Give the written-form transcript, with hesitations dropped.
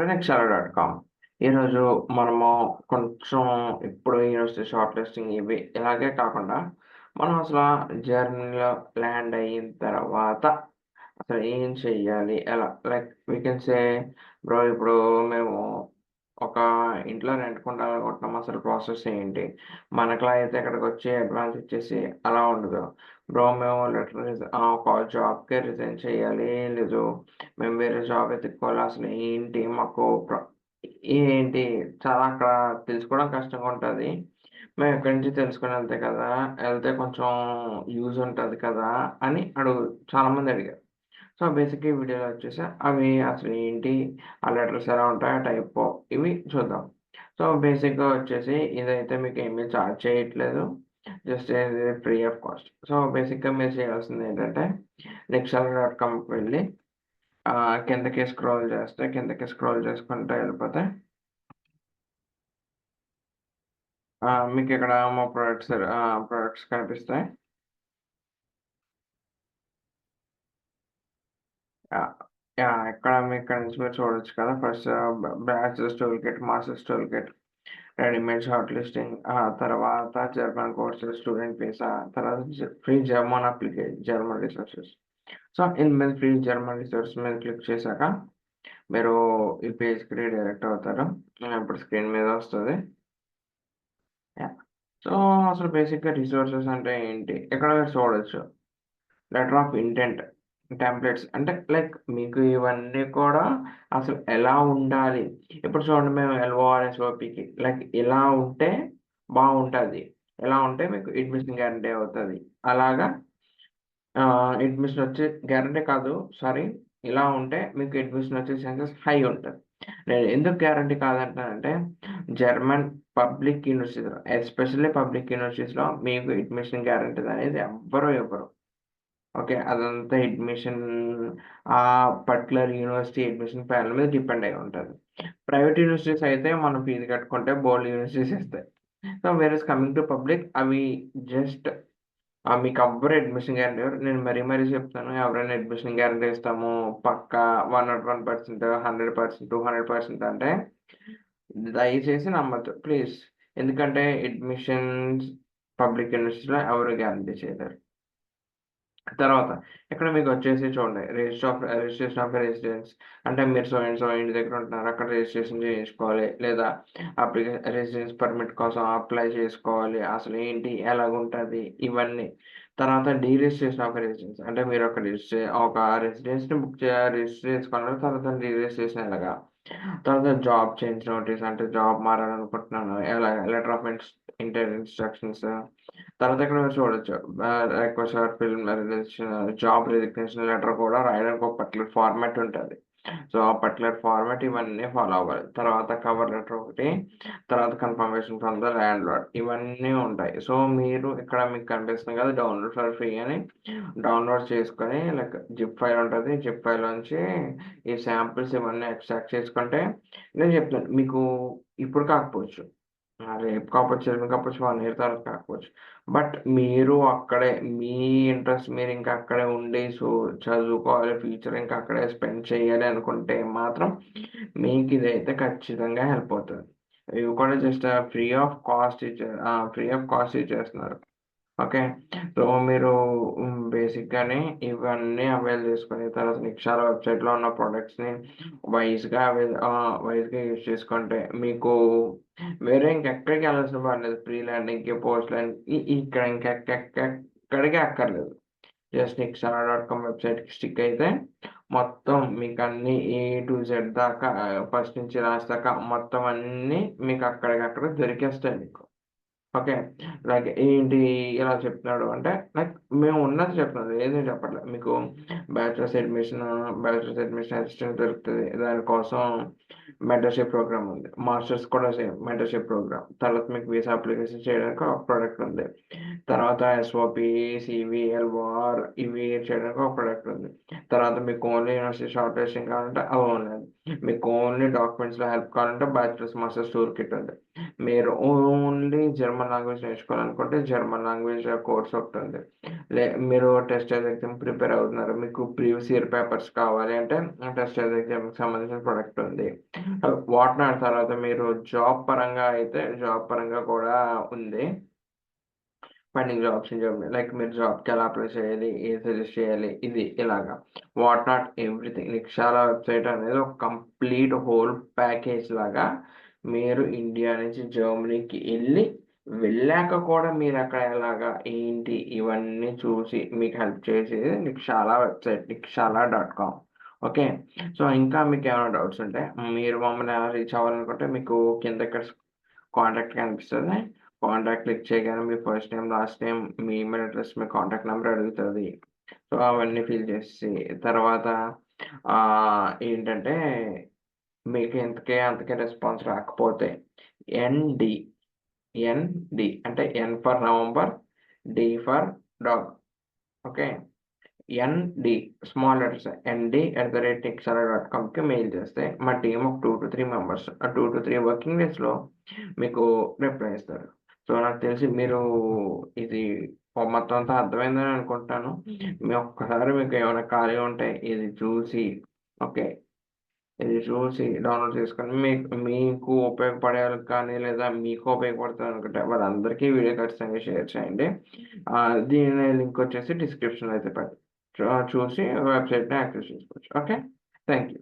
నెక్స్ట్‌సాలరీ.కామ్. ఈరోజు మనము కొంచెం ఇప్పుడు యూనివర్సిటీ షార్ట్ లిస్టింగ్ ఇవి ఇలాగే కాకుండా, మనం అసల జర్నీలో ల్యాండ్ అయిన తర్వాత అసలు ఏం చెయ్యాలి? ఎలా? Like we can say bro ఇప్పుడు మేము ఒక ఇంట్లో రెంట్‌కుండాలనుకుంటున్నాం. అసలు ప్రాసెస్ ఏంటి? మనకులా అయితే ఇక్కడికొచ్చి అడ్వాన్స్ ఇచ్చేసి అలా ఉండదు. బ్రో మేము ఒక జాబ్‌కే రిజైన్ చేయాలి. లేదు మేము వేరే జాబ్ వెతుక్కోవాలి. అసలు ఏంటి? మాకు ఏంటి? చాలా అక్కడ తెలుసుకోవడం కష్టంగా ఉంటది. మేము ఇక్కడి నుంచి తెలుసుకొని ఎళ్తే కదా! ఎళ్తే కొంచెం యూజ్ ఉంటది కదా! అని చాలామంది అడిగారు. సో, బేసిక్‌గా ఈ వీడియోలో వచ్చేసి అవి అసలు ఏంటి? ఆ లెటర్స్ ఎలా ఉంటాయి? ఆ టైపు ఇవి చూద్దాం. సో, బేసిక్‌గా వచ్చేసి ఇదైతే మీకేమీ చార్జ్ చేయట్లేదు. జస్ట్ ఇది ఫ్రీ ఆఫ్ కాస్ట్. సో, బేసిక్‌గా మీరు చేయాల్సిందేంటంటే నెక్స్ట్‌సాలరీ.కామ్‌కి వెళ్ళి కిందకి స్క్రోల్ చేసుకుంటా ఎళ్ళిపోతే మీకిక్కడ మా ప్రొడక్ట్స్ కనిపిస్తాయి. యాహ్! యాహ్! ఇక్కడ నుంచి మీరు చూడొచ్చు కదా! First bachelors tool kit, masters tool kit, readymade short listing, తర్వాత జర్మన్ కోర్సెస్, స్టూడెంట్ వీసా, తర్వాత ఫ్రీ జర్మన్ రిసోర్సెస్. సో, ఇది మీద ఫ్రీ జర్మన్ రిసోర్స్ మీద క్లిక్ చేశాక, మీరు ఈ పేజ్‌కి రీడైరెక్ట్ అవుతారు. ఇప్పుడు స్క్రీన్ మీద వస్తది. యాహ్! సో, అసలు బేసిక్‌గా రిసోర్సెస్ అంటే ఏంటి? ఇక్కడ మీరు చూడొచ్చు. లెటర్ ఆఫ్ ఇంటెంట్, టెంప్లేట్స్ అంటే లైక్ మీకు ఇవన్నీ కూడా అసలు ఎలా ఉండాలి? ఇప్పుడు చూడండి మేము ఎల్ఓఆర్ఎస్ఓపికి లైక్ ఇలా ఉంటే బావుంటది. ఇలా ఉంటే మీకు అడ్మిషన్ గ్యారంటీ అవుతది. అలాగా అడ్మిషన్ వచ్చే గ్యారంటీ కాదు. సారీ. ఇలా ఉంటే మీకు అడ్మిషన్ వచ్చే ఛాన్సెస్ హై ఉంటది. నేను ఎందుకు గ్యారంటీ కాదంటానంటే, జర్మన్ పబ్లిక్ యూనివర్సిటీస్‌లో ఎస్పెషల్లీ పబ్లిక్ యూనివర్సిటీస్‌లో మీకు అడ్మిషన్ గ్యారంటీస్ అనేది ఎవ్వరు ఇవ్వరు. ఓకే. అదంతా పర్టిక్యులర్ యూనివర్సిటీ అడ్మిషన్ ప్యానెల్ మీద డిపెండ్ అయ్యి ఉంటది. ప్రైవేట్ యూనివర్సిటీస్ అయితే మనం ఫీజు కట్టుకుంటే బోలెడు యూనివర్సిటీస్ ఇస్తాయి. సో, కమింగ్ టు పబ్లిక్ అవి జస్ట్ మీకెవ్వరు అడ్మిషన్ గ్యారంటీ ఇవ్వరు. నేను మరీ చెప్తాను. ఎవరైనా అడ్మిషన్ గ్యారంటీ ఇస్తాము పక్కా 101%, 100%, 200% అంటే దయచేసి నమ్మొద్దు ప్లీజ్. ఎందుకంటే అడ్మిషన్స్ పబ్లిక్ యూనివర్సిటీస్‌లో ఎవరు గ్యారంటీ చేయలేరు. తర్వాత ఇక్కడ మీకొచ్చేసి చూడండి రిజిస్ట్రేషన్ ఆఫ్ రెసిడెన్స్ అంటే మీరు సో అండ్ సో ఇంటి దగ్గర ఉంటున్నారు. అక్కడ రిజిస్ట్రేషన్ చేయించుకోవాలి. లేదా రెసిడెన్స్ పర్మిట్ కోసం అప్లై చేసుకోవాలి. అసలు ఏంటి? ఎలాగుంటది? ఇవన్నీ. తర్వాత డీరిజిస్ట్రేషన్ ఆఫ్ రెసిడెన్స్ అంటే మీరు ఒక రెసిడెన్స్‌ని రిజిస్టర్ చేసుకోవాలంటే తర్వాత డీరిజిస్ట్రేషన్ ఎలాగా? తర్వాత జాబ్ చేంజ్ నోటీస్ అంటే జాబ్ మారాలనుకుంటున్నాను. Letter of instructions. తర్వాత ఇక్కడ మీరు చూడొచ్చు. Request for job resignation letter కూడా రాయడానికి ఒక పర్టిక్యులర్ ఫార్మాట్ ఉంటది. సో, ఆ పర్టిక్యులర్ ఫార్మాట్ ఇవన్నీ ఫాలో అవ్వాలి. తర్వాత కవర్ లెటర్ ఒకటి, తర్వాత కన్ఫర్మేషన్ ఫ్రమ్ ద ల్యాండ్‌లార్డ్ ఇవన్నీ ఉంటాయి. సో, మీరు ఇక్కడ మీకు కనిపిస్తుంది కదా! డౌన్‌లోడ్ ఫర్ ఫ్రీ అని డౌన్‌లోడ్ చేసుకొని లైక్ జిప్ ఫైల్ ఉంటది. జిప్ ఫైల్‌లోంచి ఈ శాంపిల్స్ ఇవన్నీ ఎక్స్ట్రాక్ట్ చేసుకుంటే నేను చెప్తాను. మీకు ఇప్పుడు కాకపోవచ్చు. రేపు కాకపోవచ్చు, ఎల్లుండి కాకపోవచ్చు, 1 ఇయర్ తర్వాత కాకపోవచ్చు. బట్ మీరు అక్కడే మీ ఇంట్రెస్ట్ మీరింకా అక్కడే ఉండి చదువుకోవాలి, ఫ్యూచర్ ఇంకా అక్కడే స్పెండ్ చేయాలి అనుకుంటే మాత్రం మీకిదైతే ఖచ్చితంగా హెల్ప్ అవుతది. ఇవి కూడా జస్ట్ ఫ్రీ ఆఫ్ కాస్ట్ ఇచ్చేస్తున్నారు. ఓకే. సో, మీరు బేసిక్‌గానే ఇవన్నీ అవైల్ చేసుకొని తర్వాత నిక్షార వెబ్‌సైట్‌లో ఉన్న ప్రొడక్ట్స్‌ని వైస్‌గా యూజ్ చేసుకుంటే మీకు వేరే ఇంకెక్కడికెళ్ళాల్సిన పని లేదు. ఫ్రీ ల్యాండింగ్‌కి, పోస్ట్ ల్యాండ్ ఇక్కడ ఇంకెక్కడికి అక్కర్లేదు. జస్ట్ నిక్షార.కామ్ వెబ్‌సైట్‌కి స్టిక్ అయితే మొత్తం మీకన్నీ ఏ టు జెడ్ దాకా ఫస్ట్ నుంచి లాస్ట్ దాకా మొత్తం అన్నీ మీకు అక్కడికక్కడ దొరికేస్తాయి మీకు. ఓకే. లైక్ ఏంటి ఇలా చెప్తున్నాడు అంటే, లైక్ మేము ఉన్నది చెప్తున్నాం. ఏది చెప్పట్లే. మీకు బ్యాచిలర్స్ అడ్మిషన్ అసిస్టెంట్ దొరుకుతది. దానికోసం మెంటర్‌షిప్ ప్రోగ్రామ్ ఉంది. మాస్టర్స్ కూడా సేమ్ మెంటర్‌షిప్ ప్రోగ్రామ్. తర్వాత మీకు వీసా అప్లికేషన్ చేయడానికి ఒక ప్రొడక్ట్ ఉంది. తర్వాత ఎస్ఓపి, సీవీ, ఎల్ఓఆర్ ఇవి చేయడానికి ఒక ప్రొడక్ట్ ఉంది. తర్వాత మీకు ఓన్లీ యూనివర్సిటీ షార్ట్ లిస్టింగ్ కావాలంటే అది ఉన్నది. మీకు ఓన్లీ డాక్యుమెంట్స్‌లో హెల్ప్ కావాలంటే బ్యాచిలర్స్, మాస్టర్స్ టూల్ కిట్ ఉంది. మీరు ఓన్లీ జర్మన్ లాంగ్వేజ్ నేర్చుకోవాలనుకుంటే జర్మన్ లాంగ్వేజ్ కోర్స్ ఒకటి ఉంది. మీరు టెస్ట్ ఎగ్జామ్ ప్రిపేర్ అవుతున్నారు, మీకు ప్రీవియస్ ఇయర్ పేపర్స్ కావాలి అంటే టెస్ట్ ఎగ్జామ్కి సంబంధించిన ప్రొడక్ట్ ఉంది. వాట్ నాట్ తర్వాత మీరు జాబ్ పరంగా అయితే జాబ్ పరంగా కూడా ఉంది. Finding jobs in Germany, like మీరు జాబ్కి ఎలా అప్లై చేయాలి, ఏం సజెస్ట్ చేయాలి, ఇది ఇలాగా వాట్ నాట్ ఎవ్రీథింగ్. నిక్షాల వెబ్సైట్ అనేది ఒక కంప్లీట్ హోల్ ప్యాకేజ్ లాగా మీరు ఇండియా నుంచి జర్మనీకి వెళ్ళాక కూడా మీరు అక్కడ ఎలాగా ఏంటి ఇవన్నీ చూసి మీకు హెల్ప్ చేసేది నిక్షాల వెబ్సైట్ నిక్షాల.com. ఓకే, సో ఇంకా మీకు ఏమైనా డౌట్స్ ఉంటే మీరు మమ్మల్ని ఎలా రీచ్ అవ్వాలనుకుంటే మీకు కింద ఇక్కడ కాంటాక్ట్ కనిపిస్తుంది. కాంటాక్ట్ క్లిక్ చేయగానే మీ ఫస్ట్ నేమ్, లాస్ట్ నేమ్, మీ ఈమెయిల్ అడ్రస్, మీ కాంటాక్ట్ నెంబర్ అడుగుతుంది. సో అవన్నీ ఫిల్ చేసి తర్వాత ఏంటంటే మీకు అంతకే రెస్పాన్స్ రాకపోతే ఎన్డి ఎన్డి అంటే N for November, D for dog. Okay, N D small letters ND@nixara.comకి మెయిల్ చేస్తే మా టీం ఒక 2 to 3 మెంబర్స్ 2 to 3 వర్కింగ్ డేస్లో మీకు రిప్లై ఇస్తారు. సో నాకు తెలిసి మీరు ఇది మొత్తం అంతా అర్థమైందని అనుకుంటున్నాను. మీ ఒక్కసారి మీకు ఏమైనా ఖాళీ ఉంటే ఓకే ఇది చూసి డౌన్లోడ్ చేసుకొని మీకు ఉపయోగపడేవాళ్ళకి కానీ లేదా మీకు ఉపయోగపడుతుంది అనుకుంటే వాళ్ళందరికీ వీడియో ఖచ్చితంగా షేర్ చేయండి. దీని లింక్ వచ్చేసి డిస్క్రిప్షన్లో అయితే చూసి వెబ్సైట్ని యాక్సెస్ చేసుకోవచ్చు. Okay, thank you.